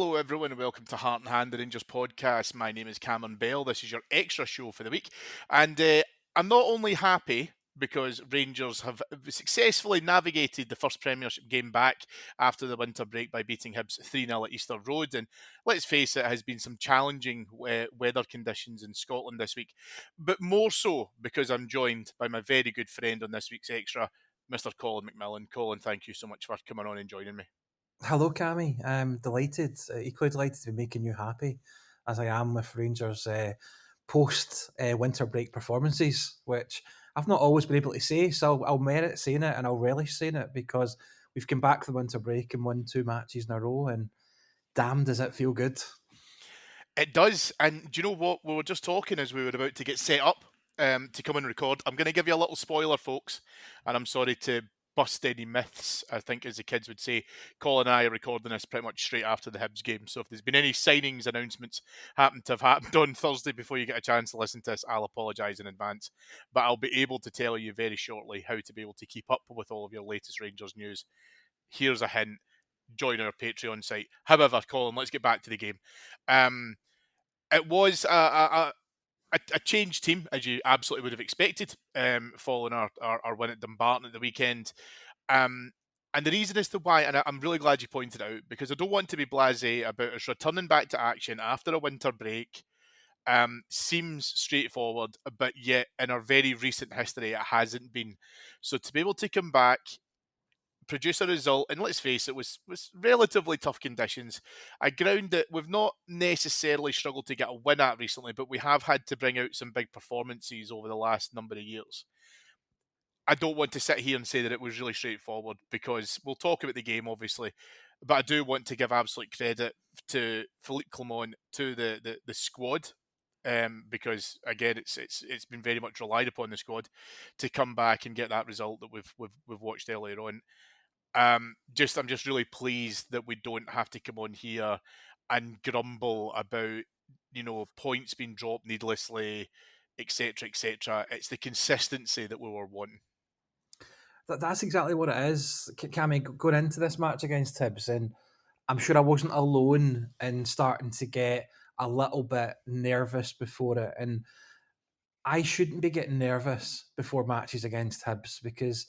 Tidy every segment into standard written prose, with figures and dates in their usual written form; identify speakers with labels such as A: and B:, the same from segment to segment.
A: Hello, everyone, and welcome to Heart and Hand, the Rangers podcast. My name is Cameron Bell. This is your extra show for the week. And I'm not only happy because Rangers have successfully navigated the first Premiership game back after the winter break by beating Hibs 3-0 at Easter Road. And let's face it, has been some challenging weather conditions in Scotland this week. But more so because I'm joined by my very good friend on this week's extra, Mr. Colin McMillan. Colin, thank you so much for coming on and joining me.
B: Hello, Cammy. I'm delighted, equally delighted to be making you happy, as I am with Rangers' post-winter break performances, which I've not always been able to say, so I'll merit saying it and I'll relish saying it because we've come back from the winter break and won 2 matches in a row, and damn, does it feel good.
A: It does. And do you know what? We were just talking as we were about to get set up to come and record. I'm going to give you a little spoiler, folks, and I'm sorry to bust any myths, I think, as the kids would say. Colin and I are recording this pretty much straight after the Hibs game. So if there's been any signings, announcements happen to have happened on Thursday before you get a chance to listen to this, I'll apologise in advance. But I'll be able to tell you very shortly how to be able to keep up with all of your latest Rangers news. Here's a hint. Join our Patreon site. However, Colin, let's get back to the game. It was a changed team, as you absolutely would have expected, following our win at Dumbarton at the weekend. And the reason as to why, and I'm really glad you pointed out, because I don't want to be blasé about us returning back to action after a winter break. Seems straightforward, but yet in our very recent history, it hasn't been. So to be able to come back, produce a result, and let's face it, was relatively tough conditions. A ground that we've not necessarily struggled to get a win at recently, but we have had to bring out some big performances over the last number of years. I don't want to sit here and say that it was really straightforward because we'll talk about the game, obviously, but I do want to give absolute credit to Philippe Clement, to the squad, because again, it's been very much relied upon the squad to come back and get that result that we've watched earlier on. I'm just really pleased that we don't have to come on here and grumble about, points being dropped needlessly, etc., etc. It's the consistency that we were wanting.
B: That's exactly what it is. Cammy, going into this match against Hibs, and I'm sure I wasn't alone in starting to get a little bit nervous before it. And I shouldn't be getting nervous before matches against Hibs because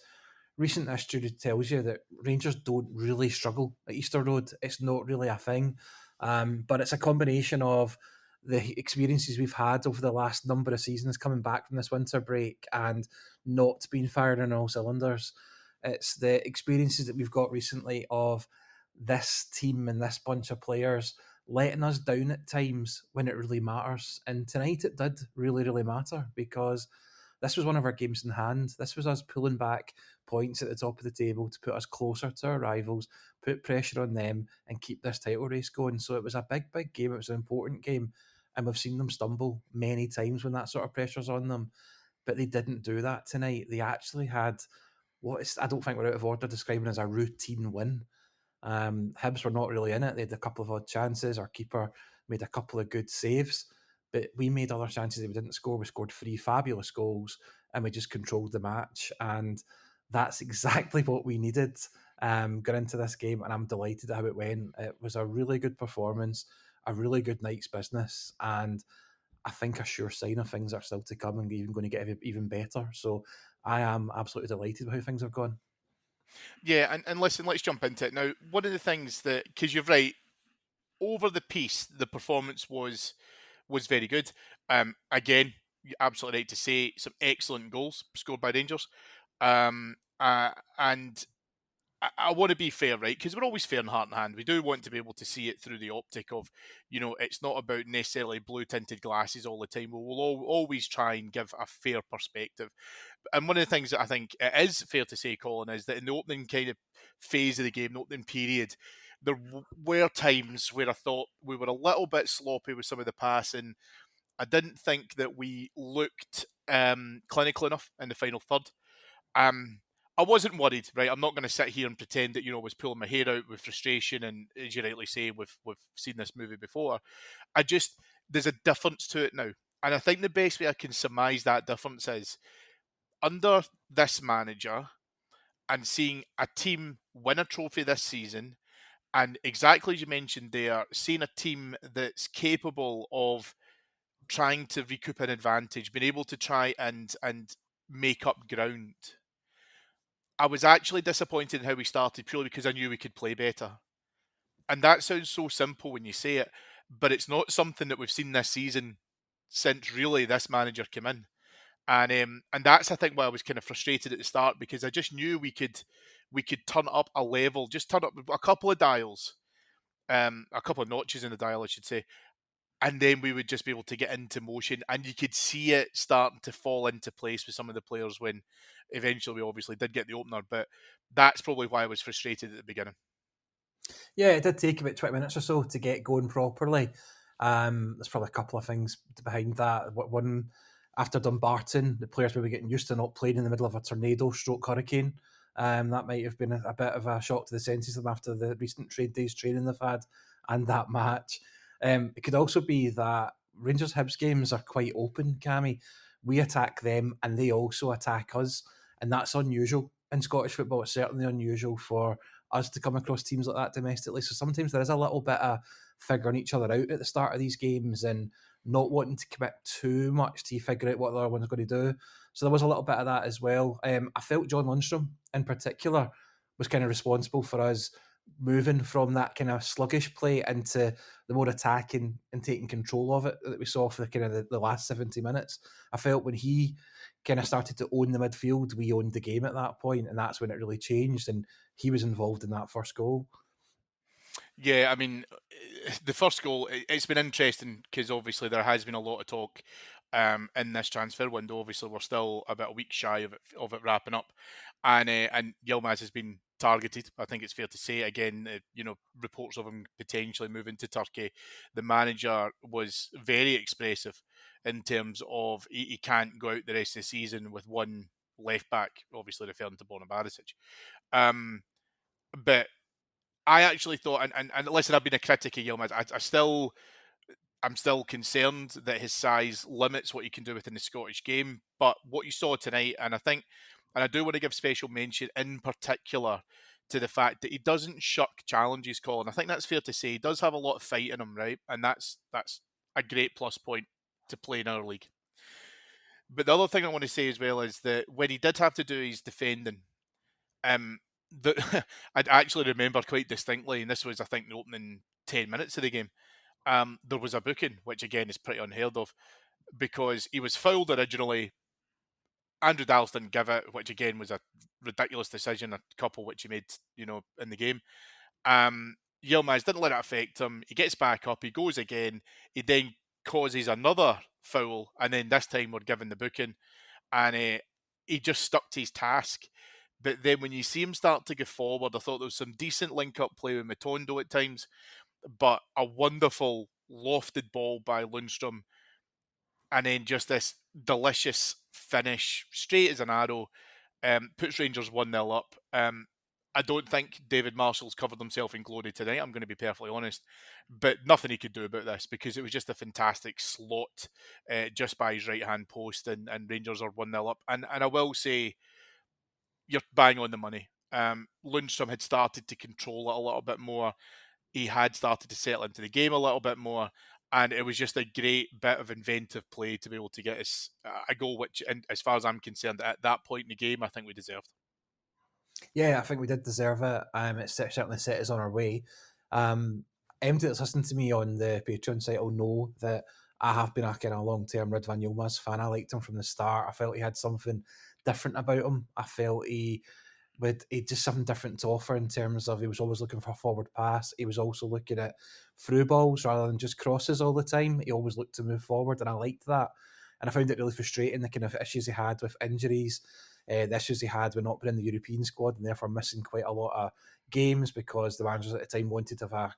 B: recent history tells you that Rangers don't really struggle at Easter Road. It's not really a thing. But it's a combination of the experiences we've had over the last number of seasons coming back from this winter break and not being fired on all cylinders. It's the experiences that we've got recently of this team and this bunch of players letting us down at times when it really matters. And tonight it did really, really matter because this was one of our games in hand. This was us pulling back points at the top of the table to put us closer to our rivals, put pressure on them, and keep this title race going. So it was a big, big game. It was an important game. And we've seen them stumble many times when that sort of pressure's on them. But they didn't do that tonight. They actually had I don't think we're out of order describing as a routine win. Hibs were not really in it. They had a couple of odd chances. Our keeper made a couple of good saves, but we made other chances that we didn't score. We scored 3 fabulous goals, and we just controlled the match. And that's exactly what we needed going into this game. And I'm delighted at how it went. It was a really good performance, a really good night's business, and I think a sure sign of things are still to come and even going to get even better. So I am absolutely delighted with how things have gone.
A: Yeah, and listen, let's jump into it now. One of the things that, because you're right, over the piece, the performance was very good. Again, you're absolutely right to say some excellent goals scored by Rangers. And I want to be fair, right? Because we're always fair in heart and hand. We do want to be able to see it through the optic of, it's not about necessarily blue tinted glasses all the time. We will always try and give a fair perspective. And one of the things that I think it is fair to say, Colin, is that in the opening kind of phase of the game, the opening period, there were times where I thought we were a little bit sloppy with some of the passing. I didn't think that we looked clinical enough in the final third. I wasn't worried, right? I'm not going to sit here and pretend that, I was pulling my hair out with frustration. And as you rightly say, we've seen this movie before. There's a difference to it now. And I think the best way I can surmise that difference is under this manager and seeing a team win a trophy this season And exactly as you mentioned there, seeing a team that's capable of trying to recoup an advantage, being able to try and make up ground. I was actually disappointed in how we started purely because I knew we could play better. And that sounds so simple when you say it, but it's not something that we've seen this season since really this manager came in. And that's I think why I was kind of frustrated at the start because I just knew we could turn up a level, just turn up a couple of dials, a couple of notches in the dial, I should say, and then we would just be able to get into motion, and you could see it starting to fall into place with some of the players when eventually we obviously did get the opener. But that's probably why I was frustrated at the beginning.
B: Yeah, it did take about 20 minutes or so to get going properly. There's probably a couple of things behind that. One, after Dumbarton, the players were getting used to not playing in the middle of a tornado stroke hurricane. That might have been a bit of a shock to the senses of them after the recent trade days training they've had and that match. It could also be that Rangers Hibs games are quite open, Cammy. We attack them and they also attack us, and that's unusual in Scottish football. It's certainly unusual for us to come across teams like that domestically. So sometimes there is a little bit of figuring each other out at the start of these games and not wanting to commit too much to figure out what the other one's going to do. So there was a little bit of that as well. I felt John Lundstrom in particular was kind of responsible for us moving from that kind of sluggish play into the more attacking and taking control of it that we saw for the kind of the last 70 minutes. I felt when he kind of started to own the midfield, we owned the game at that point, and that's when it really changed. And he was involved in that first goal.
A: Yeah, I mean, the first goal, it's been interesting because obviously there has been a lot of talk in this transfer window. Obviously, we're still about a week shy of it wrapping up, and Yilmaz has been targeted. I think it's fair to say. Again, reports of him potentially moving to Turkey. The manager was very expressive in terms of he can't go out the rest of the season with one left back, obviously referring to Borna Barisic. Um, but I actually thought, and listen, I've been a critic of Yilmaz. I'm still concerned that his size limits what he can do within the Scottish game. But what you saw tonight, and I do want to give special mention in particular to the fact that he doesn't shuck challenges, Colin. I think that's fair to say. He does have a lot of fight in him, right? And that's a great plus point to play in our league. But the other thing I want to say as well is that when he did have to do his defending, um, I actually remember quite distinctly, and this was, I think, the opening 10 minutes of the game. There was a booking, which again is pretty unheard of, because he was fouled originally. Andrew Dallas didn't give it, which again was a ridiculous decision, a couple which he made, in the game. Yilmaz didn't let it affect him. He gets back up, he goes again, he then causes another foul, and then this time we're given the booking, and he just stuck to his task. But then when you see him start to go forward, I thought there was some decent link-up play with Matondo at times, but a wonderful lofted ball by Lundstrom, and then just this delicious finish, straight as an arrow, puts Rangers 1-0 up. I don't think David Marshall's covered himself in glory tonight, I'm going to be perfectly honest, but nothing he could do about this because it was just a fantastic slot just by his right-hand post, and Rangers are 1-0 up. And I will say, you're bang on the money. Lundstrom had started to control it a little bit more. He had started to settle into the game a little bit more, and it was just a great bit of inventive play to be able to get us a goal, which, and as far as I'm concerned, at that point in the game, I think we deserved.
B: Yeah, I think we did deserve it. It certainly set us on our way. Anybody that's listening to me on the Patreon site will know that I have been a kind of long-term Ridvan Yilmaz fan. I liked him from the start. I felt he had something different about him. I felt he just something different to offer in terms of he was always looking for a forward pass. He was also looking at through balls rather than just crosses all the time. He always looked to move forward, and I liked that. And I found it really frustrating the kind of issues he had with injuries, the issues he had with not being in the European squad and therefore missing quite a lot of games because the managers at the time wanted to have a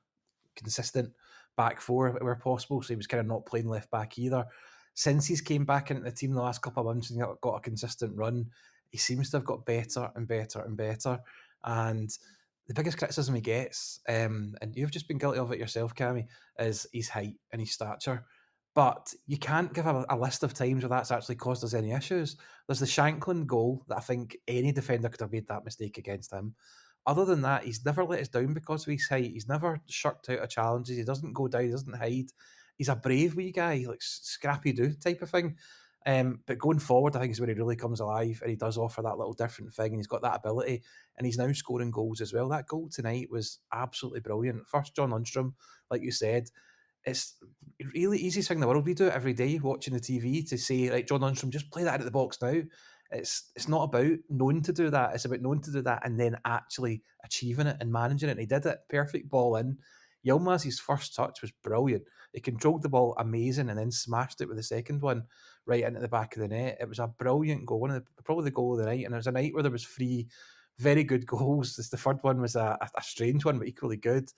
B: consistent back four where possible. So he was kind of not playing left back either. Since he's came back into the team the last couple of months and got a consistent run, he seems to have got better and better and better. And the biggest criticism he gets, and you've just been guilty of it yourself, Cammy, is his height and his stature. But you can't give a list of times where that's actually caused us any issues. There's the Shanklin goal that I think any defender could have made that mistake against him. other than that, he's never let us down because of his height. He's never shirked out of challenges. He doesn't go down. He doesn't hide. He's a brave wee guy, like scrappy do type of thing. But going forward, I think is where he really comes alive, and he does offer that little different thing, and he's got that ability, and he's now scoring goals as well. That goal tonight was absolutely brilliant. First, John Lundstrom, like you said, it's really easiest thing in the world. We do it every day watching the TV to say, right, John Lundstrom, just play that out of the box now. It's not about knowing to do that. It's about knowing to do that and then actually achieving it and managing it. And he did it. Perfect ball in. Yilmaz's first touch was brilliant. He controlled the ball amazing and then smashed it with the second one right into the back of the net. It was a brilliant goal, probably the goal of the night. And it was a night where there was three very good goals. The third one was a strange one, but equally good.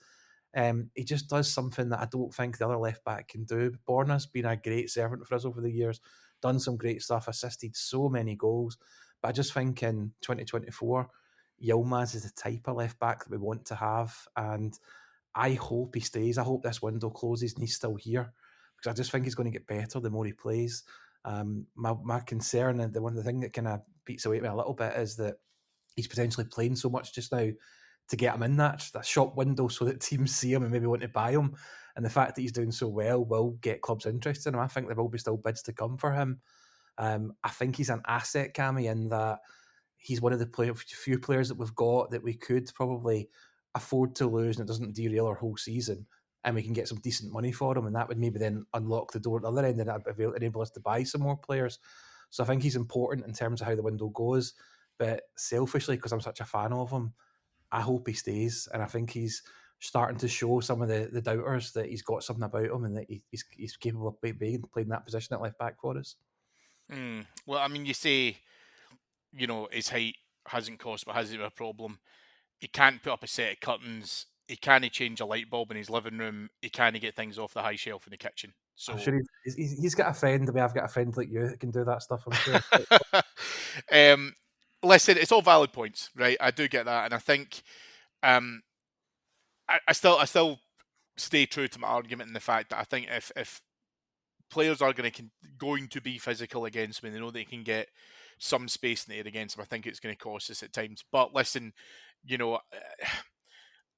B: He just does something that I don't think the other left back can do. Borna's been a great servant for us over the years, done some great stuff, assisted so many goals. But I just think in 2024, Yilmaz is the type of left back that we want to have. And I hope he stays. I hope this window closes and he's still here because I just think he's going to get better the more he plays. My concern and the thing that kind of beats away at me a little bit is that he's potentially playing so much just now to get him in that shop window so that teams see him and maybe want to buy him. And the fact that he's doing so well will get clubs interested in him. I think there will be still bids to come for him. I think he's an asset, Cammy, in that he's one of the few players that we've got that we could probably afford to lose and it doesn't derail our whole season. And we can get some decent money for him, and that would maybe then unlock the door at the other end and enable us to buy some more players. So I think he's important in terms of how the window goes. But selfishly, because I'm such a fan of him, I hope he stays, and I think he's starting to show some of the doubters that he's got something about him and that he's capable of being playing that position at left back for us.
A: Well, I mean, you say, his height hasn't cost, but has it been a problem? He can't put up a set of curtains. He can't change a light bulb in his living room. He can't get things off the high shelf in the kitchen.
B: I'm
A: So,
B: sure he's got a friend. The way I've got a friend like you that can do that stuff. I'm sure.
A: um, listen, it's all valid points, right? I do get that, and I think um, I still stay true to my argument in the fact that I think if players are going to be physical against me, they know they can get some space in the air against them. I think it's going to cost us at times. But listen, you know,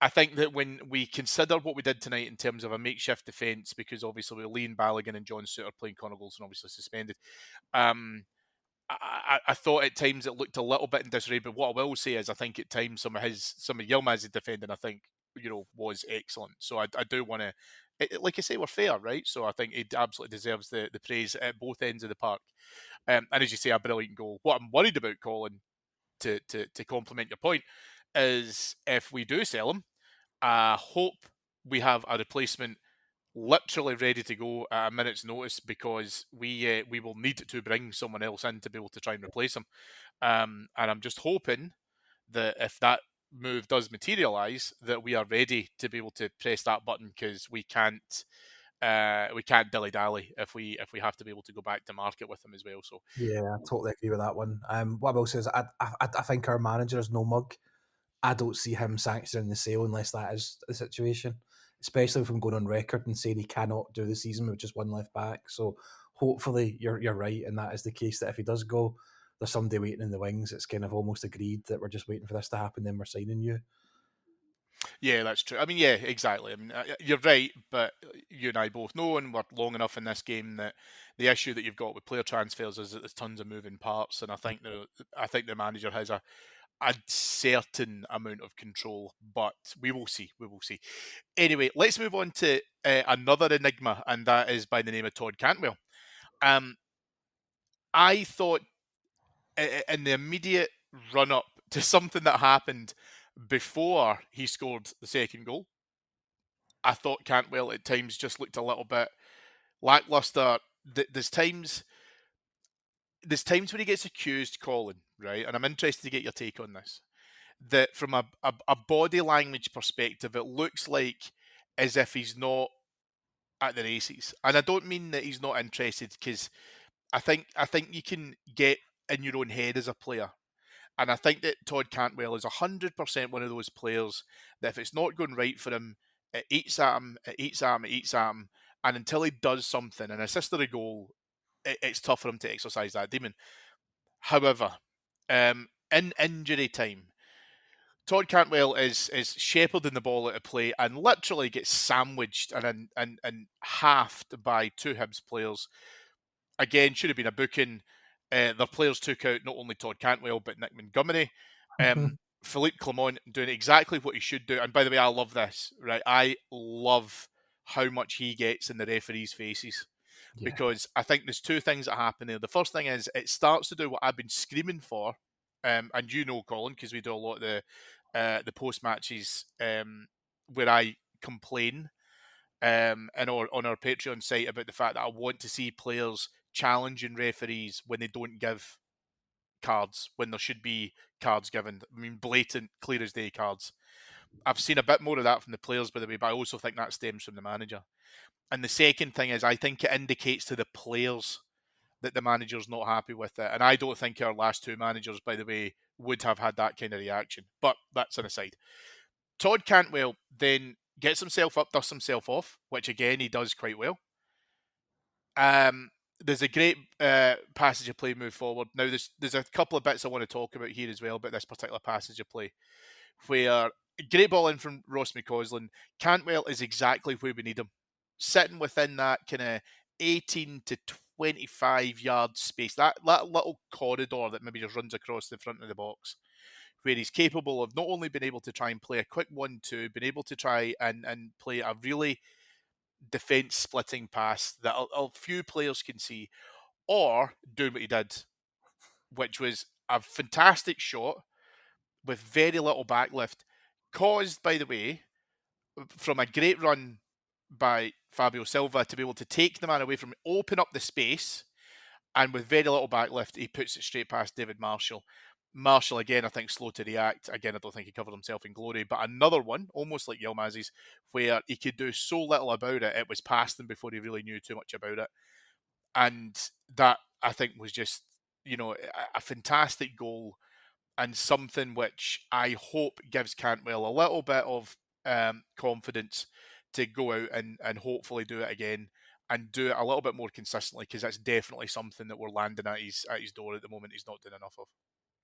A: I think that when we consider what we did tonight in terms of a makeshift defence, because obviously with Liam Balogun and John Suter playing Connor Goldson obviously suspended, um, I thought at times it looked a little bit in disarray. But what I will say is, I think at times some of Yilmaz's defending, I think was excellent. So I do want to, like I say, we're fair, right? So I think he absolutely deserves the praise at both ends of the park. And as you say, a brilliant goal. What I'm worried about, Colin, to complement your point, is if we do sell him, I hope we have a replacement literally ready to go at a minute's notice, because we will need to bring someone else in to be able to try and replace him. And I'm just hoping that if that move does materialise, that we are ready to be able to press that button, because we can't dilly dally if we have to be able to go back to market with him as well. So
B: Yeah, I totally agree with that one. What I will say is, I think our manager is no mug. I don't see him sanctioning the sale unless that is the situation, especially if I'm going on record and saying he cannot do the season with just one left back. So hopefully you're right, and that is the case. That if he does go, there's somebody waiting in the wings. It's kind of almost agreed that we're just waiting for this to happen, then we're signing you.
A: yeah, that's true. I mean, yeah, exactly. I mean, you're right, but you and I both know, and we're long enough in this game, that the issue that you've got with player transfers is that there's tons of moving parts, and I think the manager has a certain amount of control, but we will see. We will see. Anyway, let's move on to another enigma, and that is by the name of Todd Cantwell. Um, I thought in the immediate run up to something that happened before he scored the second goal, I thought Cantwell at times just looked a little bit lackluster. There's times when he gets accused, Colin, right? And I'm interested to get your take on this. That from a body language perspective, it looks like as if he's not at the races. And I don't mean that he's not interested, because I think you can get in your own head as a player. And I think that Todd Cantwell is 100% one of those players that if it's not going right for him, it eats at him, it eats at him, it eats at him. And until he does something, an assist or a goal, it's tough for him to exercise that demon. However, in injury time, Todd Cantwell is shepherding the ball out of play and literally gets sandwiched and halved by two Hibs players. Again, should have been a booking. Their players took out not only Todd Cantwell but Nick Montgomery. Philippe Clement doing exactly what he should do. And by the way, I love this, right? I love how much he gets in the referees' faces
B: Yeah.
A: because I think there's two things that happen there. The first thing is it starts to do what I've been screaming for, and you know, Colin, because we do a lot of the post matches where I complain and on our Patreon site about the fact that I want to see players challenging referees when they don't give cards, when there should be cards given. I mean, blatant, clear as day cards. I've seen a bit more of that from the players, by the way, but I also think that stems from the manager. And the second thing is, I think it indicates to the players that the manager's not happy with it. And I don't think our last two managers, by the way, would have had that kind of reaction. But that's an aside. Todd Cantwell then gets himself up, dusts himself off, which again he does quite well. There's a great passage of play move forward. Now there's a couple of bits I want to talk about here as well about this particular passage of play, where great ball in from Ross McCausland. Cantwell is exactly where we need him, sitting within that kind of 18 to 25 yard space, that little corridor that maybe just runs across the front of the box, where he's capable of not only being able to try and play a quick 1-2, being able to try and play a really defence splitting pass that a few players can see, or doing what he did, which was a fantastic shot with very little backlift, caused, by the way, from a great run by Fabio Silva to be able to take the man away from, open up the space, and with very little backlift, he puts it straight past David Marshall. Marshall, again, I think slow to react. Again, I don't think he covered himself in glory, but another one, almost like Yilmaz's, where he could do so little about it, it was past him before he really knew too much about it. And that, I think, was just, a fantastic goal and something which I hope gives Cantwell a little bit of confidence to go out and hopefully do it again and do it a little bit more consistently, because that's definitely something that we're landing at his door at the moment. He's not doing enough of.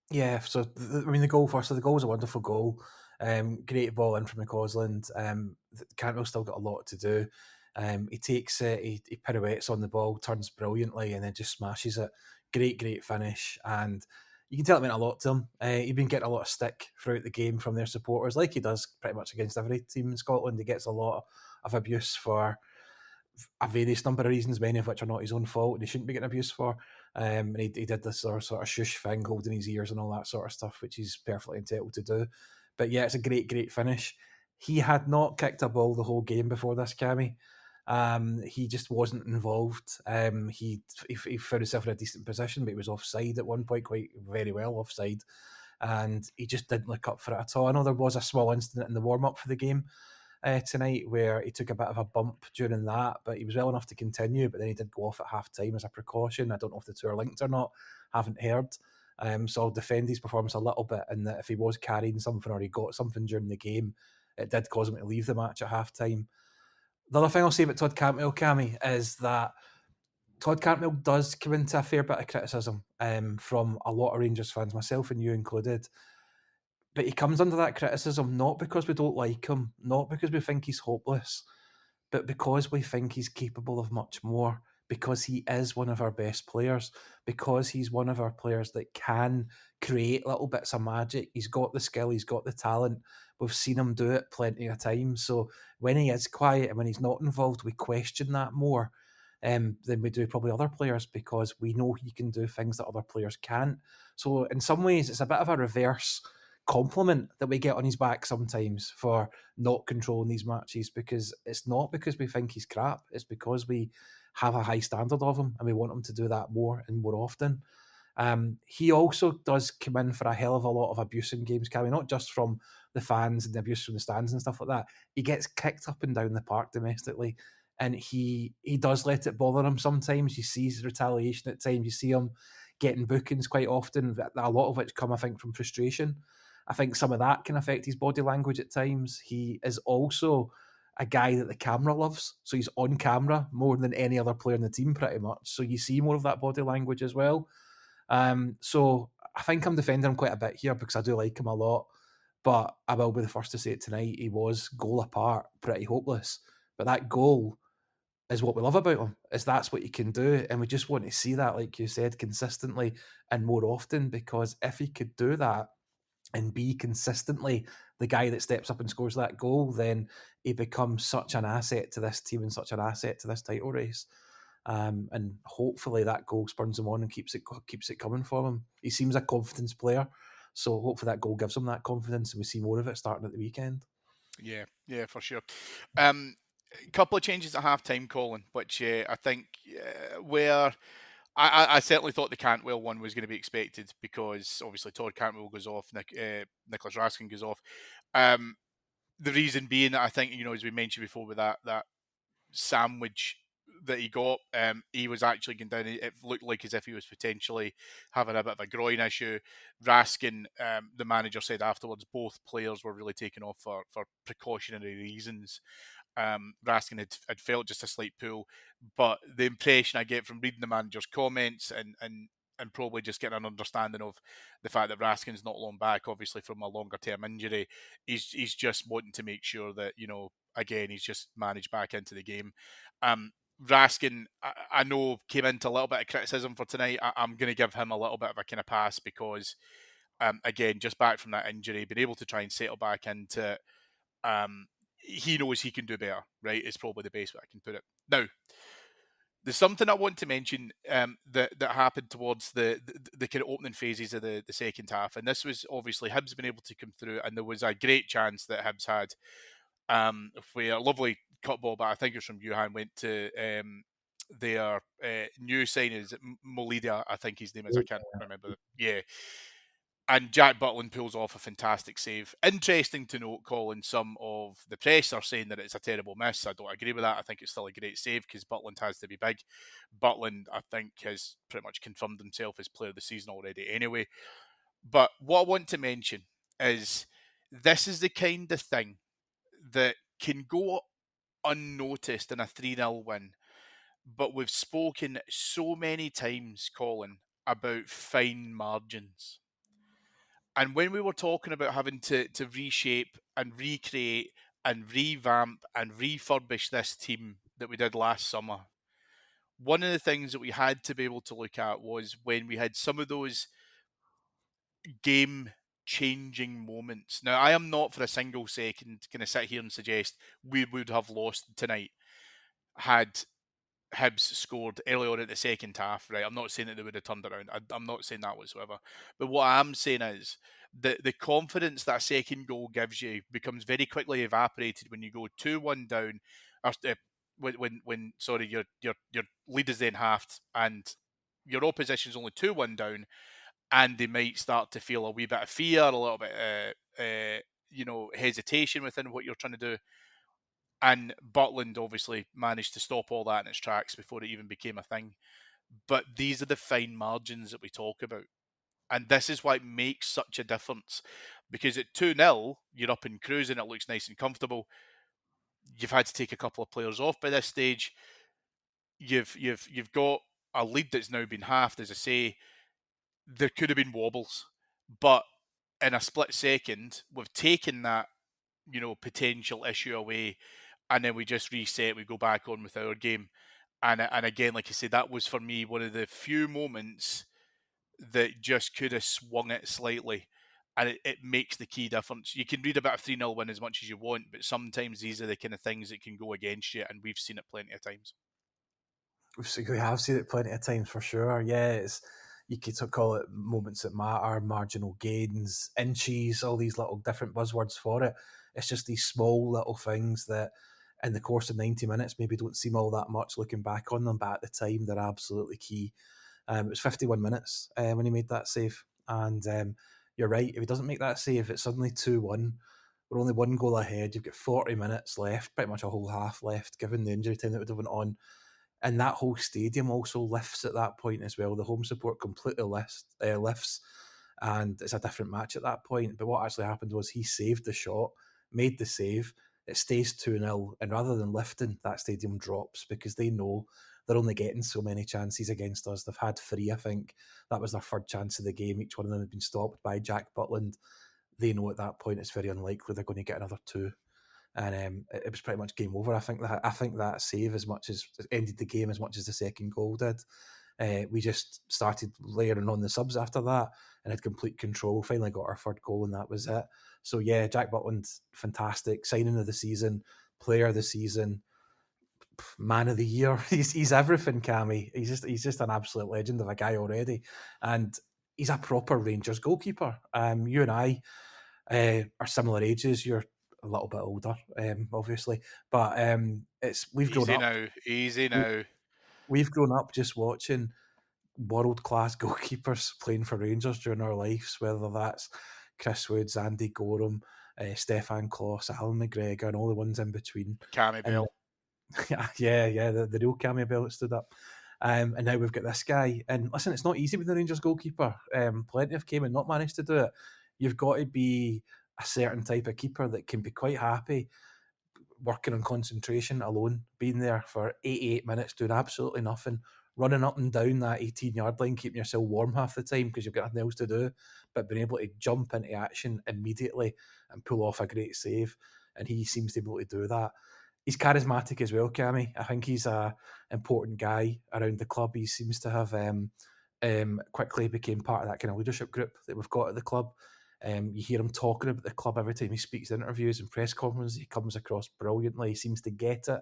B: Yeah, so the goal first. So the goal was a wonderful goal. Great ball in from McCausland. Cantwell still got a lot to do. He takes it, he pirouettes on the ball, turns brilliantly, and then just smashes it. Great finish. And you can tell it meant a lot to him. He'd been getting a lot of stick throughout the game from their supporters, like he does pretty much against every team in Scotland. He gets a lot of abuse for a various number of reasons, many of which are not his own fault and he shouldn't be getting abuse for. And he did this sort of shush thing, holding his ears and all that sort of stuff, which he's perfectly entitled to do. But yeah, it's a great finish. He had not kicked a ball the whole game before this, Cammy. He just wasn't involved. He found himself in a decent position, but he was offside at one point, quite very well offside. And he just didn't look up for it at all. I know there was a small incident in the warm up for the game tonight where he took a bit of a bump during that, but he was well enough to continue. But then he did go off at half time as a precaution. I don't know if the two are linked or not. Haven't heard. So I'll defend his performance a little bit in that if he was carrying something or he got something during the game, it did cause him to leave the match at half time. The other thing I'll say about Todd Cantwell, Cammy, is that Todd Cantwell does come into a fair bit of criticism from a lot of Rangers fans, myself and you included. But he comes under that criticism not because we don't like him, not because we think he's hopeless, but because we think he's capable of much more, because he is one of our best players, because he's one of our players that can create little bits of magic. He's got the skill, he's got the talent. We've seen him do it plenty of times. So when he is quiet and when he's not involved, we question that more than we do probably other players because we know he can do things that other players can't. So in some ways, it's a bit of a reverse compliment that we get on his back sometimes for not controlling these matches, because it's not because we think he's crap, it's because we have a high standard of him and we want him to do that more and more often. He also does come in for a hell of a lot of abuse in games, Cammy, not just from the fans and the abuse from the stands and stuff like that. He gets kicked up and down the park domestically, and he does let it bother him sometimes. You see his retaliation at times. You see him getting bookings quite often, a lot of which come, I think, from frustration. I think some of that can affect his body language at times. He is also a guy that the camera loves. So he's on camera more than any other player in the team, pretty much. So you see more of that body language as well. So I think I'm defending him quite a bit here because I do like him a lot. But I will be the first to say it tonight, he was goal apart, pretty hopeless. But that goal is what we love about him, is that's what he can do. And we just want to see that, like you said, consistently and more often, because if he could do that and be consistently the guy that steps up and scores that goal, then he becomes such an asset to this team and such an asset to this title race. And hopefully that goal spurns him on and keeps it coming for him. He seems a confidence player, so hopefully that goal gives him that confidence, and we see more of it starting at the weekend.
A: Yeah, for sure. A couple of changes at half time, Colin, which I think where I certainly thought the Cantwell one was going to be expected because obviously Todd Cantwell goes off, Nicholas Raskin goes off. The reason being that I think, as we mentioned before with that sandwich that he got, he was actually going down. It looked like as if he was potentially having a bit of a groin issue. Raskin, the manager said afterwards, both players were really taken off for precautionary reasons. Raskin had felt just a slight pull, but the impression I get from reading the manager's comments and probably just getting an understanding of the fact that Raskin's not long back, obviously from a longer term injury, he's just wanting to make sure that again he's just managed back into the game. Raskin, I know came into a little bit of criticism for tonight. I'm going to give him a little bit of a kind of pass because, again, just back from that injury, been able to try and settle back into it. He knows he can do better, right? Is probably the best way I can put it. Now, there's something I want to mention that happened towards the kind of opening phases of the second half, and this was obviously Hibs been able to come through, and there was a great chance that Hibs had, where a lovely cut ball, but I think it was from Johan, went to their new signing, is it Molida, I think his name is. I can't remember. Yeah. And Jack Butland pulls off a fantastic save. Interesting to note, Colin, some of the press are saying that it's a terrible miss. I don't agree with that. I think it's still a great save because Butland has to be big. Butland, I think, has pretty much confirmed himself as player of the season already anyway. But what I want to mention is this is the kind of thing that can go unnoticed in a 3-0 win. But we've spoken so many times, Colin, about fine margins. And when we were talking about having to reshape and recreate and revamp and refurbish this team that we did last summer, one of the things that we had to be able to look at was when we had some of those game changing moments. Now, I am not for a single second going to sit here and suggest we would have lost tonight had Hibs scored early on in the second half, right? I'm not saying that they would have turned around. I'm not saying that whatsoever. But what I am saying is that the confidence that a second goal gives you becomes very quickly evaporated when you go 2-1 down, or when sorry your lead is then halved and your opposition's only 2-1 down, and they might start to feel a wee bit of fear, a little bit, hesitation within what you're trying to do. And Butland obviously managed to stop all that in its tracks before it even became a thing. But these are the fine margins that we talk about. And this is why it makes such a difference. Because at 2-0, you're up and cruising, it looks nice and comfortable. You've had to take a couple of players off by this stage. You've got a lead that's now been halved, as I say. There could have been wobbles. But in a split second, we've taken that, potential issue away, and then we just reset. We go back on with our game, and again, like I said, that was for me one of the few moments that just could have swung it slightly, and it makes the key difference. You can read about a 3-0 win as much as you want, but sometimes these are the kind of things that can go against you, and we've seen it plenty of times.
B: We have seen it plenty of times for sure. Yeah, you could call it moments that matter, marginal gains, inches, all these little different buzzwords for it. It's just these small little things that in the course of 90 minutes maybe don't seem all that much looking back on them, but at the time they're absolutely key. It was 51 minutes when he made that save. And you're right, if he doesn't make that save, it's suddenly 2-1. We're only one goal ahead. You've got 40 minutes left, pretty much a whole half left, given the injury time that would have went on. And that whole stadium also lifts at that point as well. The home support completely lifts, and it's a different match at that point. But what actually happened was he saved the shot, made the save. It stays 2-0, and rather than lifting, that stadium drops because they know they're only getting so many chances against us. They've had 3, I think. That was their third chance of the game. Each one of them had been stopped by Jack Butland. they know at that point it's very unlikely they're going to get another two. And it was pretty much game over. I think that save as much as ended the game as much as the second goal did. We just started layering on the subs after that and had complete control. Finally got our third goal and that was it. So yeah, Jack Butland, fantastic signing of the season, player of the season, man of the year. He's everything, Cammy. He's just an absolute legend of a guy already, and he's a proper Rangers goalkeeper. You and I are similar ages. You're a little bit older, obviously, but it's we've grown
A: Easy
B: up.
A: now, easy
B: We,
A: now.
B: we've grown up just watching world class goalkeepers playing for Rangers during our lives, whether that's Chris Woods, Andy Gorham, Stefan Kloss, Alan McGregor, and all the ones in between.
A: Cammy
B: And
A: Bell.
B: yeah, the real Cammy Bell that stood up. And now we've got this guy. And listen, it's not easy with the Rangers goalkeeper. Plenty have came and not managed to do it. You've got to be a certain type of keeper that can be quite happy working on concentration alone, being there for 88 minutes, doing absolutely nothing, running up and down that 18-yard line, keeping yourself warm half the time because you've got nothing else to do, but being able to jump into action immediately and pull off a great save. And he seems to be able to do that. He's charismatic as well, Cammy. I think he's a important guy around the club. He seems to have quickly became part of that kind of leadership group that we've got at the club. You hear him talking about the club every time he speaks in interviews and press conferences. He comes across brilliantly. He seems to get it.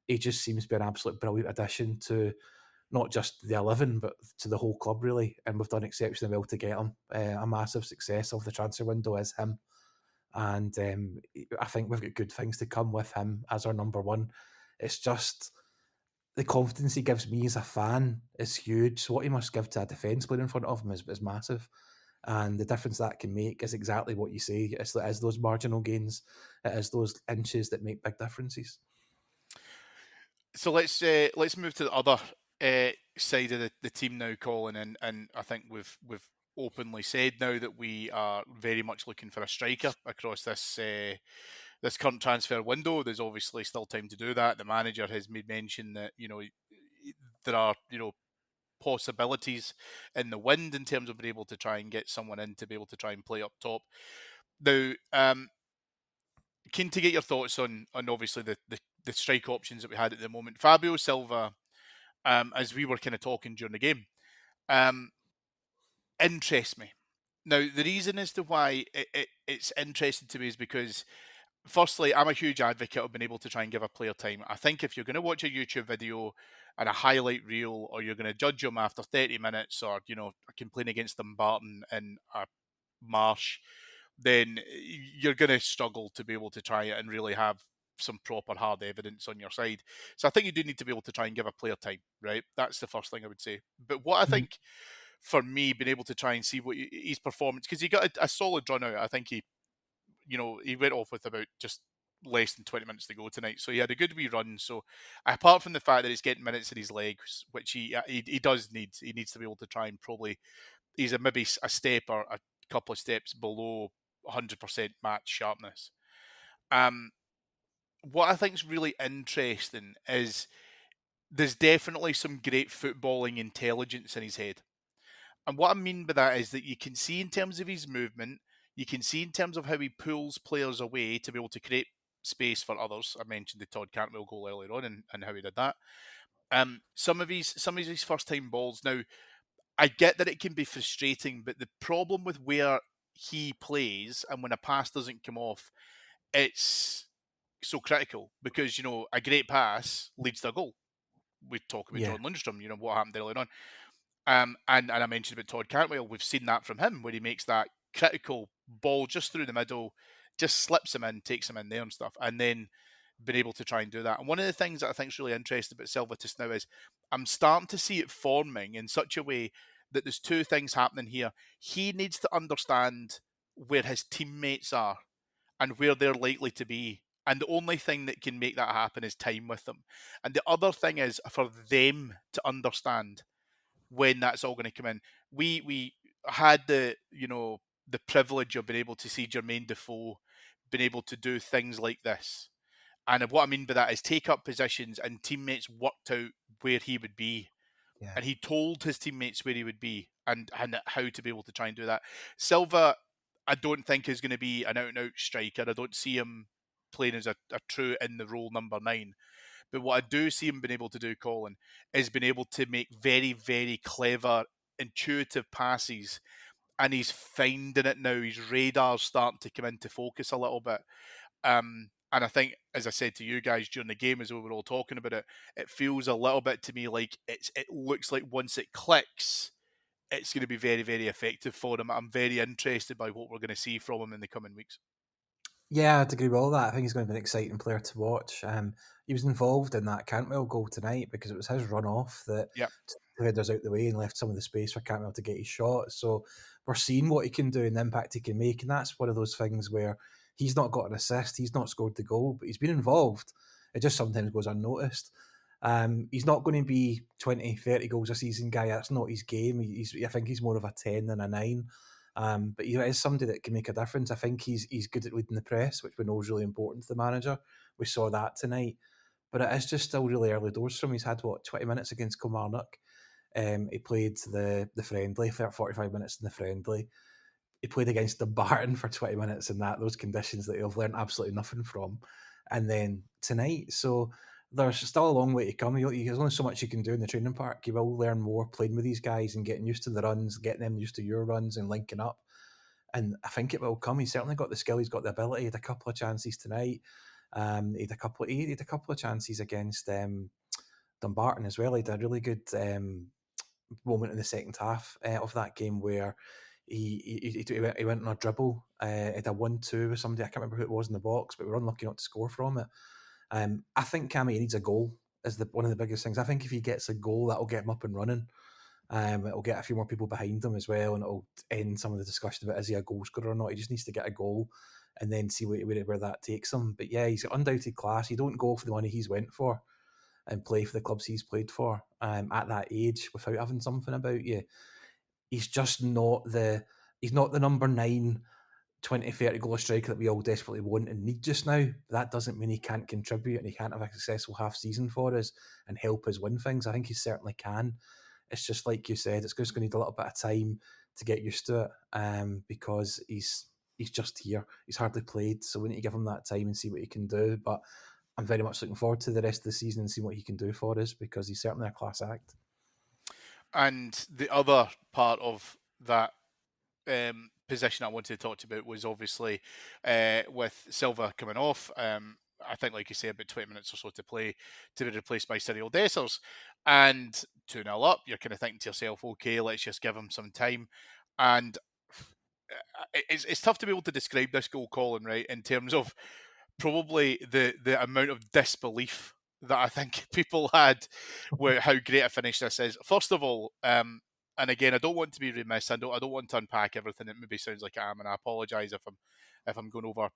B: He just seems to be an absolute brilliant addition to not just the 11, but to the whole club, really. And we've done exceptionally well to get him. A massive success of the transfer window is him. And I think we've got good things to come with him as our number one. It's just the confidence he gives me as a fan is huge. So what he must give to a defence player in front of him is massive. And the difference that can make is exactly what you say. It is those marginal gains. It is those inches that make big differences.
A: So let's move to the other side of the team now, Colin, and I think we've openly said now that we are very much looking for a striker across this current transfer window. There's obviously still time to do that. The manager has made mention that there are possibilities in the wind in terms of being able to try and get someone in to be able to try and play up top. Now, keen to get your thoughts on obviously the strike options that we had at the moment. Fabio Silva, as we were kind of talking during the game, um, interests me. Now, the reason as to why it's interesting to me is because, firstly, I'm a huge advocate of being able to try and give a player time. I think if you're going to watch a YouTube video and a highlight reel, or you're going to judge them after 30 minutes, or, complain against them Barton and a Marsh, then you're going to struggle to be able to try it and really have some proper hard evidence on your side. So I think you do need to be able to try and give a player time, right? That's the first thing I would say. But what I
B: Mhm.
A: think for me, being able to try and see what his performance, because he got a solid run out. I think he went off with about just less than 20 minutes to go tonight. So he had a good wee run. So apart from the fact that he's getting minutes in his legs, which he does need, he needs to be able to try and probably, he's maybe a step or a couple of steps below 100% match sharpness. Um, what I think is really interesting is there's definitely some great footballing intelligence in his head. And what I mean by that is that you can see in terms of his movement, you can see in terms of how he pulls players away to be able to create space for others. I mentioned the Todd Cantwell goal earlier on and how he did that. Some of his first time balls. Now, I get that it can be frustrating, but the problem with where he plays and when a pass doesn't come off, it's so critical because a great pass leads to a goal. We talk about
B: Yeah,
A: John Lundstrom, what happened earlier on. And I mentioned about Todd Cantwell. We've seen that from him where he makes that critical ball just through the middle, just slips him in, takes him in there and stuff, and then been able to try and do that. And one of the things that I think is really interesting about Silva just now is I'm starting to see it forming in such a way that there's two things happening here. He needs to understand where his teammates are and where they're likely to be. And the only thing that can make that happen is time with them. And the other thing is for them to understand when that's all going to come in. We had the privilege of being able to see Jermaine Defoe being able to do things like this. And what I mean by that is take up positions and teammates worked out where he would be.
B: yeah,
A: And he told his teammates where he would be and how to be able to try and do that. Silva, I don't think is going to be an out-and-out striker. I don't see him playing as a true in the role number 9. But what I do see him being able to do, Colin, is being able to make very, very clever, intuitive passes. And he's finding it now. His radar's starting to come into focus a little bit. And I think, as I said to you guys during the game, as we were all talking about it, it feels a little bit to me like it looks like once it clicks, it's going to be very, very effective for him. I'm very interested by what we're going to see from him in the coming weeks.
B: Yeah, I'd agree with all that. I think he's going to be an exciting player to watch. He was involved in that Cantwell goal tonight because it was his run off that
A: Yeah.
B: took the headers out the way and left some of the space for Cantwell to get his shot. So we're seeing what he can do and the impact he can make. And that's one of those things where he's not got an assist, he's not scored the goal, but he's been involved. It just sometimes goes unnoticed. He's not going to be 20, 30 goals a season guy. That's not his game. I think he's more of a 10 than a 9. But he is somebody that can make a difference. I think he's good at leading the press, which we know is really important to the manager. We saw that tonight. But it is just still really early doors for him. He's had, 20 minutes against Kilmarnock. He played the friendly, 45 minutes in the friendly. He played against the Barton for 20 minutes in those conditions that he'll learn absolutely nothing from. And then tonight, so there's still a long way to come. There's only so much you can do in the training park. You will learn more playing with these guys and getting used to the runs, getting them used to your runs and linking up. And I think it will come. He's certainly got the skill. He's got the ability. He had a couple of chances tonight. He had a couple of chances against Dumbarton as well. He had a really good moment in the second half of that game where he went on a dribble. He had a 1-2 with somebody. I can't remember who it was in the box, but we were unlucky not to score from it. I think Cammy needs a goal is one of the biggest things. I think if he gets a goal, that'll get him up and running. It'll get a few more people behind him as well, and it'll end some of the discussion about is he a goal scorer or not. He just needs to get a goal and then see where that takes him. But yeah, he's got undoubted class. You don't go for the money he's went for and play for the clubs he's played for at that age without having something about you. He's just not he's not the number 9 20, 30 goal striker that we all desperately want and need just now. That doesn't mean he can't contribute and he can't have a successful half season for us and help us win things. I think he certainly can. It's just like you said, it's just going to need a little bit of time to get used to it because he's just here. He's hardly played, so we need to give him that time and see what he can do. But I'm very much looking forward to the rest of the season and see what he can do for us because he's certainly a class act.
A: And the other part of that position I wanted to talk about was obviously with Silva coming off. I think, like you say, about 20 minutes or so to play to be replaced by Cyril Dessers. And 2-0 up, you're kind of thinking to yourself, okay, let's just give him some time. And it's tough to be able to describe this goal, Colin, right, in terms of probably the amount of disbelief that I think people had with how great a finish this is. First of all, and again, I don't want to be remiss. I don't want to unpack everything. It maybe sounds like I am, and I apologise if I'm going over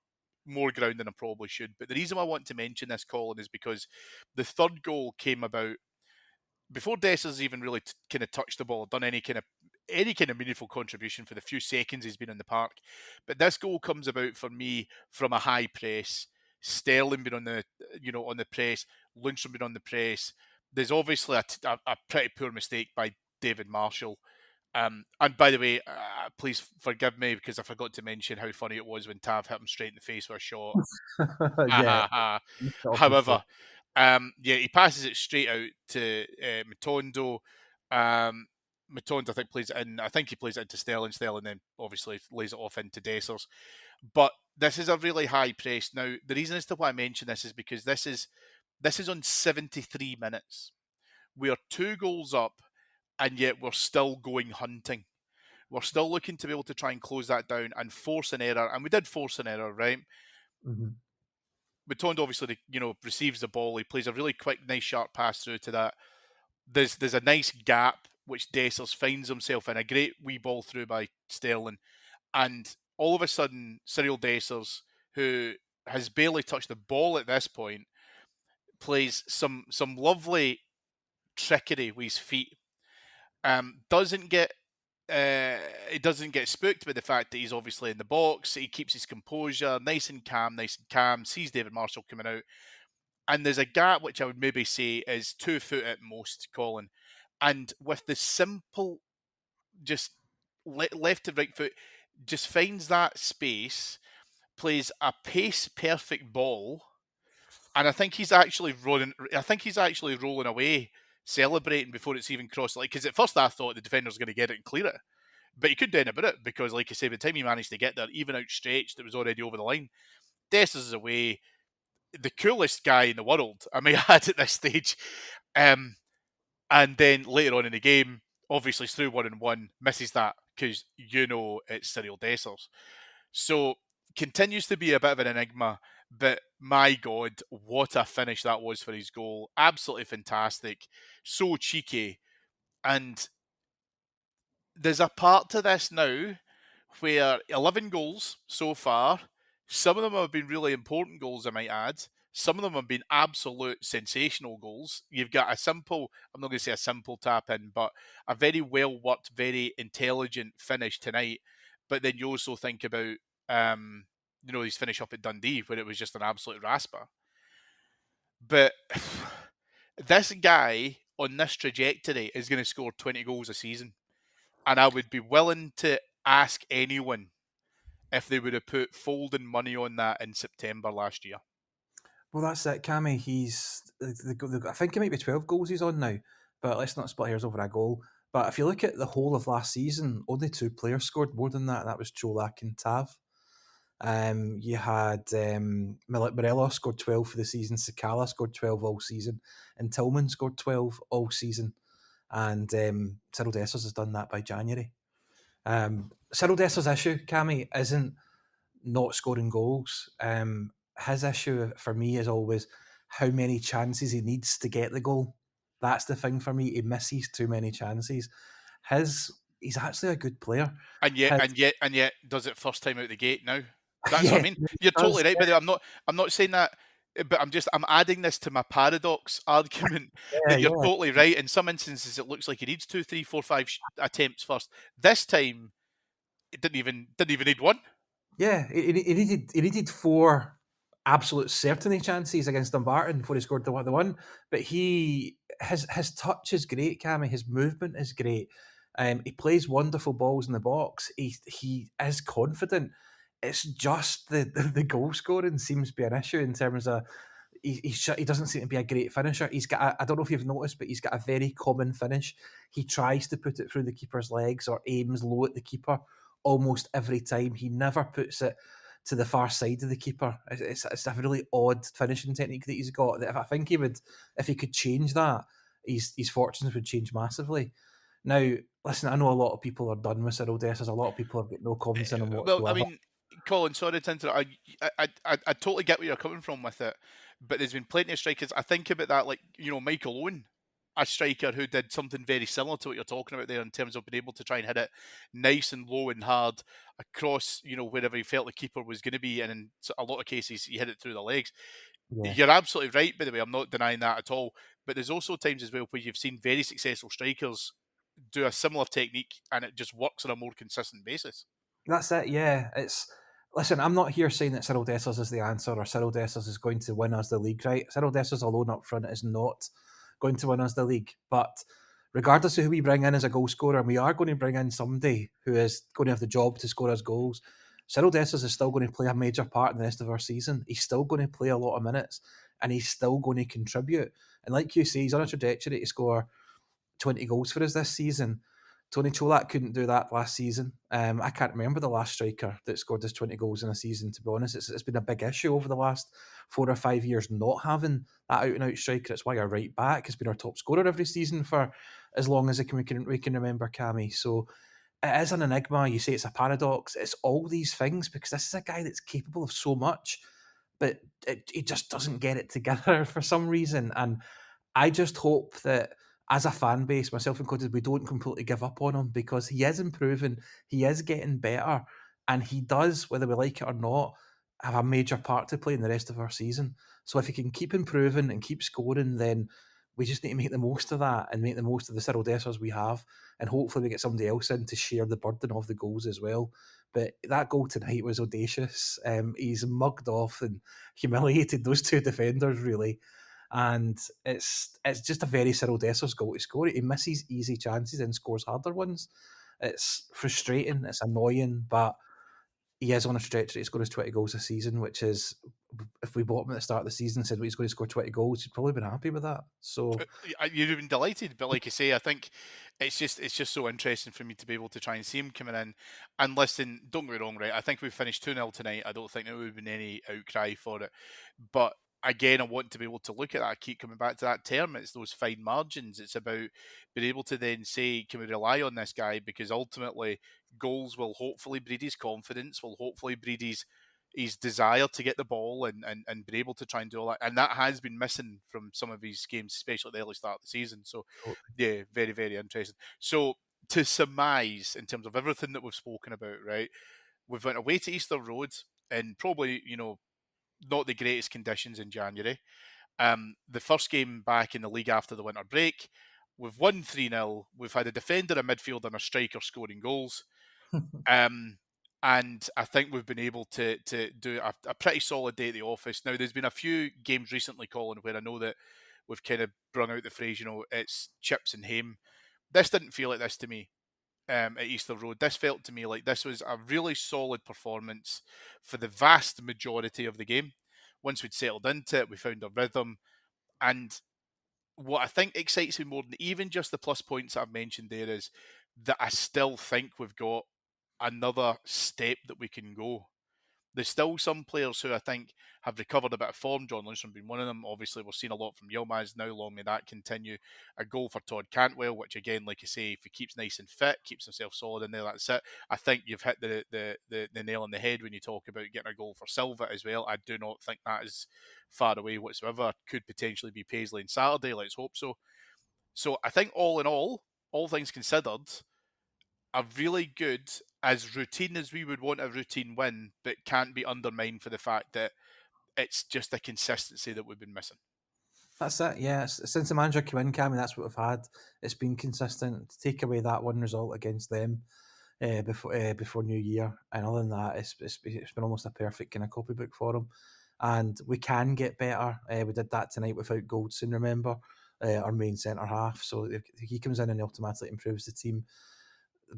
A: more ground than I probably should. But the reason I want to mention this, Colin, is because the third goal came about before Dessers even really kind of touched the ball, done any kind of meaningful contribution for the few seconds he's been in the park. But this goal comes about for me from a high press. Sterling being on the press, Lundstrom being on the press. There's obviously a pretty poor mistake by David Marshall. And by the way, please forgive me because I forgot to mention how funny it was when Tav hit him straight in the face with a shot.
B: Yeah.
A: However, he passes it straight out to Matondo. Matondo, I think, plays it in. I think he plays it into Sterling. Sterling then obviously lays it off into Dessers. But this is a really high press. Now, the reason as to why I mention this is because this is on 73 minutes. We are 2 goals up, and yet we're still going hunting. We're still looking to be able to try and close that down and force an error. And we did force an error, right?
B: Mm-hmm.
A: Matondo obviously, receives the ball. He plays a really quick, nice, sharp pass through to that. There's a nice gap which Dessers finds himself in. A great wee ball through by Sterling. And all of a sudden, Cyril Dessers, who has barely touched the ball at this point, plays some lovely trickery with his feet. Doesn't get he doesn't get spooked by the fact that he's obviously in the box. He keeps his composure, nice and calm, sees David Marshall coming out. And there's a gap which I would maybe say is 2 foot at most, Colin. And with the simple, just left to right foot, just finds that space, plays a pace perfect ball, and I think he's actually running. I think he's actually rolling away, celebrating before it's even crossed. Like, because at first I thought the defender's going to get it and clear it, but he couldn't do anything about it because, like I say, by the time he managed to get there, even outstretched, it was already over the line. Dest is away, the coolest guy in the world, I may add at this stage. Um, and then later on in the game, obviously it's through 1-1, misses that because it's Cyril Dessers. So continues to be a bit of an enigma, but my God, what a finish that was for his goal. Absolutely fantastic. So cheeky. And there's a part to this now where 11 goals so far, some of them have been really important goals, I might add. Some of them have been absolute sensational goals. You've got a simple, I'm not going to say a simple tap in, but a very well worked, very intelligent finish tonight. But then you also think about, his finish up at Dundee, where it was just an absolute rasper. But this guy on this trajectory is going to score 20 goals a season. And I would be willing to ask anyone if they would have put folding money on that in September last year.
B: Well, that's it, Cammy. I think it might be 12 goals he's on now, but let's not split hairs over a goal. But if you look at the whole of last season, only two players scored more than that, and that was Cholak and Tav. You had Morelos scored 12 for the season, Sakala scored 12 all season, and Tillman scored 12 all season. And Cyril Dessers has done that by January. Cyril Dessers' issue, Cammy, isn't not scoring goals. His issue for me is always how many chances he needs to get the goal. That's the thing for me. He misses too many chances. He's actually a good player.
A: And yet,
B: His,
A: and yet, and yet, does it first time out the gate now? That's what I
B: yeah,
A: mean.
B: he
A: You're
B: does.
A: totally right. But I'm not saying that. But I'm adding this to my paradox argument
B: Yeah,
A: that you're
B: yeah.
A: totally right. In some instances, it looks like he needs 2, 3, 4, 5 attempts first. This time, it didn't even need one.
B: Yeah, he needed four absolute certainty chances against Dumbarton before he scored the one. But his touch is great, Cammy. His movement is great. He plays wonderful balls in the box. He is confident. It's just the goal scoring seems to be an issue in terms of he doesn't seem to be a great finisher. I don't know if you've noticed, but he's got a very common finish. He tries to put it through the keeper's legs or aims low at the keeper almost every time. He never puts it to the far side of the keeper. It's a really odd finishing technique that he's got. That I think if he could change that, his fortunes would change massively. Now, listen, I know a lot of people are done with Cyril Dessers. A lot of people have got no confidence in him
A: Well, I
B: whatsoever.
A: mean, Colin, sorry to interrupt. I totally get where you're coming from with it, but there's been plenty of strikers. I think about that, like Michael Owen, a striker who did something very similar to what you're talking about there in terms of being able to try and hit it nice and low and hard across, wherever he felt the keeper was going to be, and in a lot of cases he hit it through the legs.
B: Yeah.
A: You're absolutely right, by the way. I'm not denying that at all. But there's also times as well where you've seen very successful strikers do a similar technique and it just works on a more consistent basis.
B: That's it. Yeah, it's listen. I'm not here saying that Cyril Dessers is the answer or Cyril Dessers is going to win us the league. Right? Cyril Dessers alone up front is not going to win us the league. But regardless of who we bring in as a goal scorer, and we are going to bring in somebody who is going to have the job to score us goals. Cyril Dessers is still going to play a major part in the rest of our season. He's still going to play a lot of minutes, and he's still going to contribute. And like you say, he's on a trajectory to score 20 goals for us this season. Tony Cholak couldn't do that last season. I can't remember the last striker that scored us 20 goals in a season, to be honest. It's been a big issue over the last 4 or 5 years not having that out-and-out striker. It's why our right back has been our top scorer every season for as long as we can remember, Cammy. So it is an enigma. You say it's a paradox. It's all these things because this is a guy that's capable of so much, but he just doesn't get it together for some reason. And I just hope that as a fan base, myself included, we don't completely give up on him because he is improving, he is getting better, and he does, whether we like it or not, have a major part to play in the rest of our season. So if he can keep improving and keep scoring, then we just need to make the most of that and make the most of the Cyril Dessers we have, and hopefully we get somebody else in to share the burden of the goals as well. But that goal tonight was audacious. He's mugged off and humiliated those two defenders really, and it's just a very Cyril Dessers goal to score. He misses easy chances and scores harder ones. It's frustrating, it's annoying, but he is on a trajectory to score his 20 goals a season, which is, if we bought him at the start of the season and said he's going to score 20 goals, he'd probably been happy with that. So,
A: You'd have been delighted, but like I say, I think it's just so interesting for me to be able to try and see him coming in. And listen, don't get me wrong, right? I think we finished 2-0 tonight. I don't think there would have been any outcry for it. But again, I want to be able to look at that. I keep coming back to that term. It's those fine margins. It's about being able to then say, can we rely on this guy? Because ultimately, goals will hopefully breed his confidence, will hopefully breed his desire to get the ball and be able to try and do all that. And that has been missing from some of his games, especially at the early start of the season. So,
B: totally.
A: yeah, very, very interesting. So, to surmise, in terms of everything that we've spoken about, right, we've went away to Easter Road in probably, not the greatest conditions in January. The first game back in the league after the winter break, we've won 3-0. We've had a defender, a midfielder, and a striker scoring goals. Um, and I think we've been able to do a pretty solid day at the office. Now, there's been a few games recently, Colin, where I know that we've kind of brung out the phrase, it's chips and hame. This didn't feel like this to me at Easter Road. This felt to me like this was a really solid performance for the vast majority of the game. Once we'd settled into it, we found a rhythm. And what I think excites me more than even just the plus points that I've mentioned there is that I still think we've got another step that we can go. There's still some players who I think have recovered a bit of form. John Lundstrom being one of them. Obviously, we've seen a lot from Yilmaz now. Long may that continue. A goal for Todd Cantwell, which again, like I say, if he keeps nice and fit, keeps himself solid in there, that's it. I think you've hit the nail on the head when you talk about getting a goal for Silva as well. I do not think that is far away whatsoever. Could potentially be Paisley on Saturday. Let's hope so. So I think all in all things considered, a really good, as routine as we would want a routine win, but can't be undermined for the fact that it's just the consistency that we've been missing.
B: That's it, yeah. Since the manager came in, Cammy, that's what we've had. It's been consistent. To take away that one result against them before New Year, and other than that, it's been almost a perfect kind of copybook for them. And we can get better. We did that tonight without Goldson, remember, our main centre half. So if he comes in and automatically improves the team,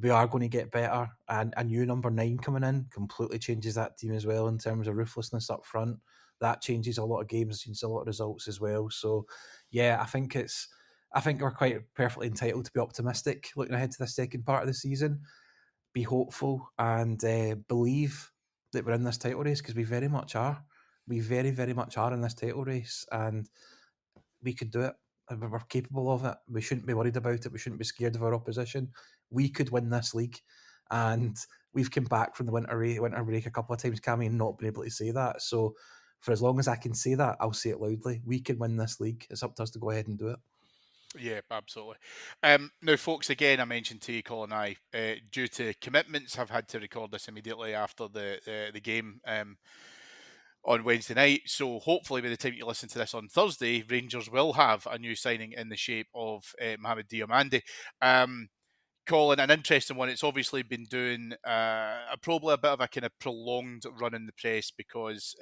B: we are going to get better. And a new number 9 coming in completely changes that team as well in terms of ruthlessness up front. That changes a lot of games, changes a lot of results as well. So, yeah, I think we're quite perfectly entitled to be optimistic looking ahead to the second part of the season. Be hopeful and believe that we're in this title race, because we very much are. We very, very much are in this title race, and we could do it. We're capable of it. We shouldn't be worried about it. We shouldn't be scared of our opposition. We could win this league, and we've come back from the winter break a couple of times, Cammy, and not been able to say that. So, for as long as I can say that, I'll say it loudly. We can win this league. It's up to us to go ahead and do it.
A: Yeah, absolutely. Now, folks, again, I mentioned to you, Colin, due to commitments, have had to record this immediately after the game on Wednesday night. So hopefully, by the time you listen to this on Thursday, Rangers will have a new signing in the shape of Mohamed Diomande. Colin, an interesting one. It's obviously been doing probably a bit of a kind of prolonged run in the press because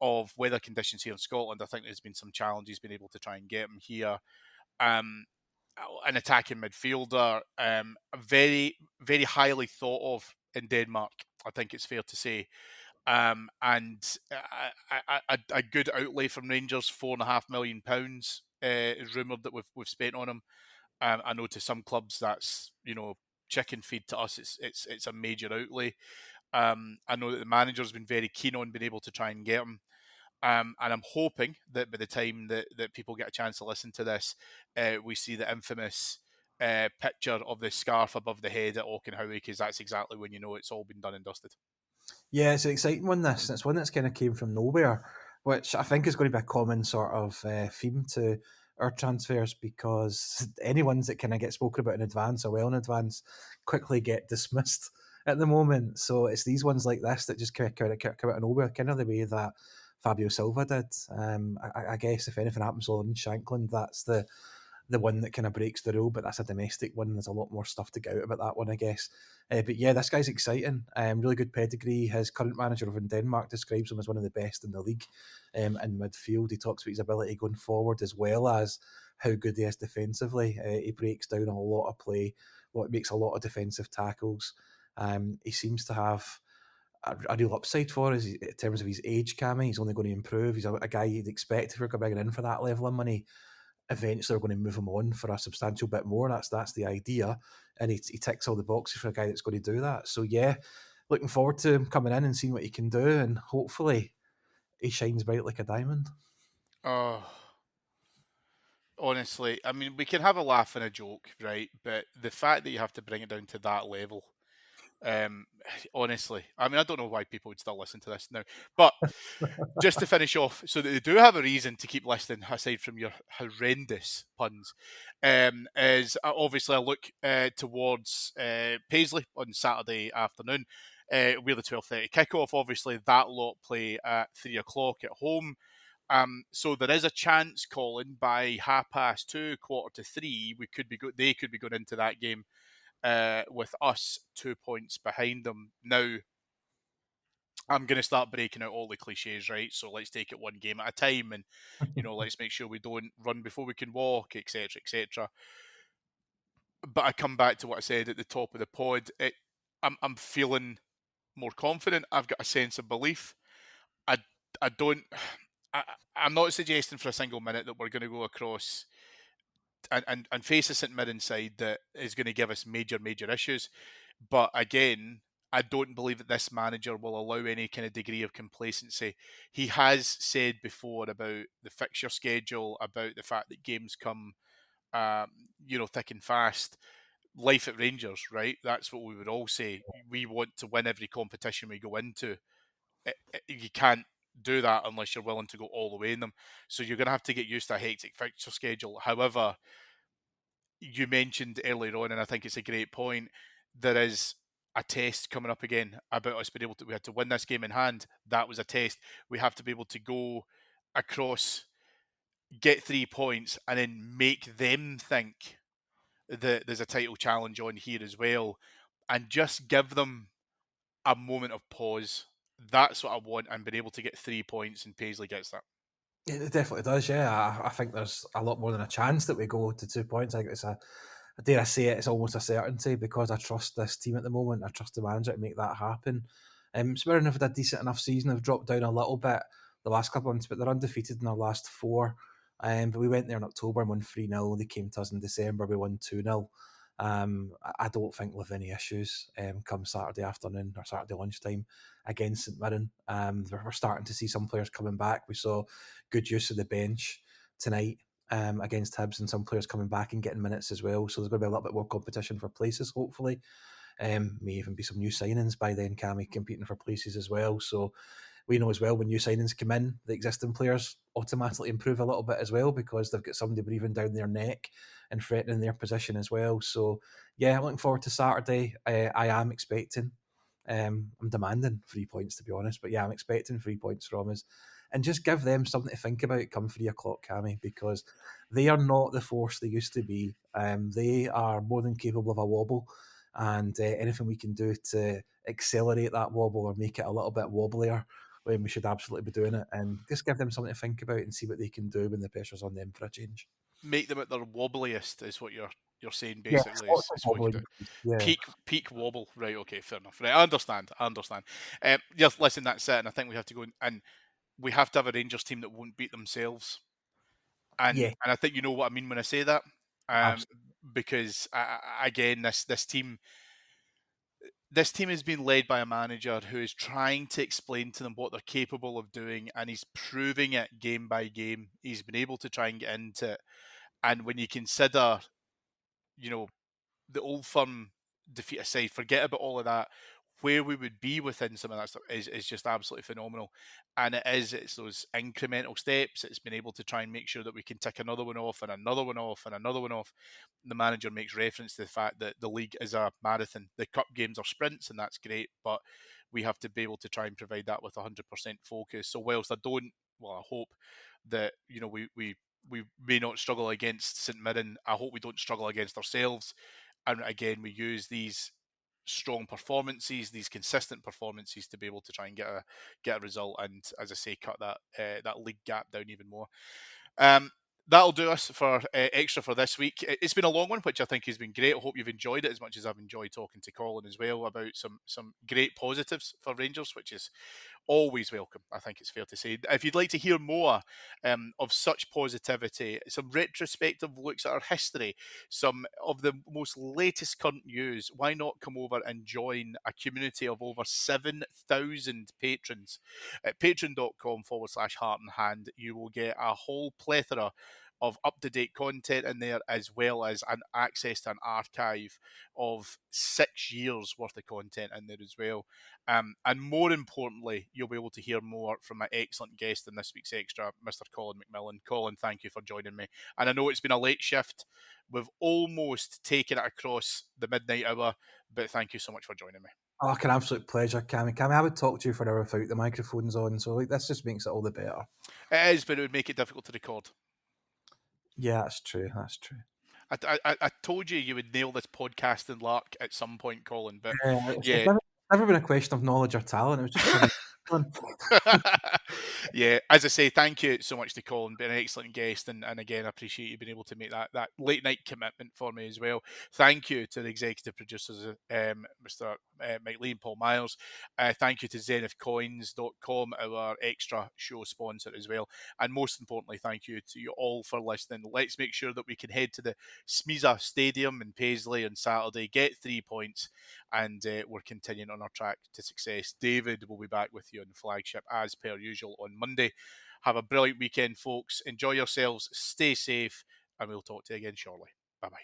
A: of weather conditions here in Scotland. I think there's been some challenges being able to try and get him here. Um, an attacking midfielder, very, very highly thought of in Denmark, I think it's fair to say. And a good outlay from Rangers, £4.5 million is rumoured that we've spent on him. I know to some clubs that's chicken feed. To us, it's a major outlay. I know that the manager's been very keen on being able to try and get him. And I'm hoping that by the time that people get a chance to listen to this, we see the infamous picture of the scarf above the head at Auchenhowie, because that's exactly when you know it's all been done and dusted.
B: Yeah, it's an exciting one, this. And it's one that's kind of came from nowhere, which I think is going to be a common sort of theme to our transfers, because any ones that kind of get spoken about in advance or well in advance quickly get dismissed at the moment. So it's these ones like this that just kind of come out of nowhere, kind of the way that Fabio Silva did. I guess if anything happens on Shankland, that's the one that kind of breaks the rule, but that's a domestic one. There's a lot more stuff to get out about that one, I guess. But yeah, this guy's exciting. Really good pedigree. His current manager over in Denmark describes him as one of the best in the league in midfield. He talks about his ability going forward as well as how good he is defensively. He breaks down a lot of play makes a lot of defensive tackles. He seems to have a real upside for us in terms of his age, Cammy. He's only going to improve. He's a guy you'd expect if we're bringing in for that level of money. Eventually, we're going to move him on for a substantial bit more. That's the idea, and he ticks all the boxes for a guy that's going to do that. So yeah, looking forward to him coming in and seeing what he can do, and hopefully he shines bright like a diamond.
A: Oh, honestly, I mean, we can have a laugh and a joke, right? But the fact that you have to bring it down to that level, um, honestly, I mean, I don't know why people would still listen to this now. But just to finish off, so that they do have a reason to keep listening, aside from your horrendous puns, is obviously I look towards Paisley on Saturday afternoon. We're the 12:30 kickoff. Obviously, that lot play at 3 o'clock at home. So there is a chance, Colin, by 2:30, 2:45, they could be going into that game with us 2 points behind them. Now, I'm going to start breaking out all the cliches, right? So let's take it one game at a time, and let's make sure we don't run before we can walk, etc., etc. But I come back to what I said at the top of the pod. I'm feeling more confident. I've got a sense of belief. I I don't. I, I'm not suggesting for a single minute that we're going to go across and face a St Mirren side that is going to give us major issues. But again, I don't believe that this manager will allow any kind of degree of complacency. He has said before about the fixture schedule, about the fact that games come, thick and fast. Life at Rangers, right? That's what we would all say. We want to win every competition we go into. You can't do that unless you're willing to go all the way in them. So you're going to have to get used to a hectic fixture schedule. However, you mentioned earlier on, and I think it's a great point, there is a test coming up again about us being able to. We had to win this game in hand. That was a test. We have to be able to go across, get 3 points, and then make them think that there's a title challenge on here as well, and just give them a moment of pause. That's what I want, and being able to get 3 points, and Paisley gets that.
B: It definitely does, yeah. I think there's a lot more than a chance that we go to 2 points. I think dare I say it, it's almost a certainty because I trust this team at the moment. I trust the manager to make that happen. Spurring have had a decent enough season. Have dropped down a little bit the last couple of months, but they're undefeated in their last four. But we went there in October and won 3-0. They came to us in December. We won 2-0. I don't think we'll have any issues come Saturday afternoon or Saturday lunchtime against St Mirren. We're starting to see some players coming back. We saw good use of the bench tonight against Hibs, and some players coming back and getting minutes as well. So there's going to be a little bit more competition for places, hopefully. May even be some new signings by then, Cammy, competing for places as well. So we know as well when new signings come in, the existing players automatically improve a little bit as well because they've got somebody breathing down their neck and threatening their position as well. So yeah, I'm looking forward to Saturday. I am expecting, I'm demanding 3 points to be honest, but yeah, I'm expecting 3 points from us. And just give them something to think about come 3 o'clock, Cammy, because they are not the force they used to be. They are more than capable of a wobble, and anything we can do to accelerate that wobble or make it a little bit wobblier, when we should absolutely be doing it, and just give them something to think about and see what they can do when the pressure's on them for a change.
A: Make them at their wobbliest is what you're saying
B: Yeah,
A: basically
B: lots of
A: is what you do.
B: wobbling. Yeah,
A: Peak wobble, right? Okay, fair enough. Right, I understand. I understand. Yes, listen, that's it. And I think we have to go and we have to have a Rangers team that won't beat themselves.
B: yeah,
A: And I think you know what I mean when I say that, um,
B: absolutely.
A: because again, this team has been led by a manager who is trying to explain to them what they're capable of doing, and he's proving it game by game. He's been able to try and get into it, and when you consider, you know, the old firm defeat aside, forget about all of that. Where we would be within some of that stuff is just absolutely phenomenal. And it's those incremental steps. It's been able to try and make sure that we can tick another one off and another one off and another one off. The manager makes reference to the fact that the league is a marathon. The cup games are sprints, and that's great, but we have to be able to try and provide that with 100% focus. So whilst I hope that, we may not struggle against St Mirren. I hope we don't struggle against ourselves. And again, we use these strong performances, these consistent performances, to be able to try and get a result, and as I say, cut that league gap down even more. Um, that'll do us for extra for this week. It's been a long one, which I think has been great. I hope you've enjoyed it as much as I've enjoyed talking to Colin as well about some great positives for Rangers, which is always welcome, I think it's fair to say. If you'd like to hear more of such positivity, some retrospective looks at our history, some of the most latest current news, why not come over and join a community of over 7,000 patrons at patreon.com/heart and hand. You will get a whole plethora of up-to-date content in there, as well as an access to an archive of 6 years worth of content in there as well. And more importantly, you'll be able to hear more from my excellent guest in this week's extra, Mr. Colin McMillan. Colin, thank you for joining me. And I know it's been a late shift. We've almost taken it across the midnight hour, but thank you so much for joining me.
B: Oh, an absolute pleasure, Cammy. Cammy, I would talk to you for an hour without the microphones on, so like this just makes it all the better.
A: It is, but it would make it difficult to record.
B: Yeah, that's true. That's true.
A: I told you would nail this podcasting lark at some point, Colin, but
B: It's
A: yeah.
B: never been a question of knowledge or talent. It was just having fun.
A: Yeah, as I say, thank you so much to Colin, been an excellent guest, and again, I appreciate you being able to make that late night commitment for me as well. Thank you to the executive producers, Mr. Mike Lee and Paul Myers. Thank you to zenithcoins.com, our extra show sponsor as well. And most importantly, thank you to you all for listening. Let's make sure that we can head to the Smiza Stadium in Paisley on Saturday, get 3 points, and we're continuing on our track to success. David will be back with you on the flagship as per usual on Monday. Have a brilliant weekend, folks. Enjoy yourselves, stay safe, and we'll talk to you again shortly. Bye-bye.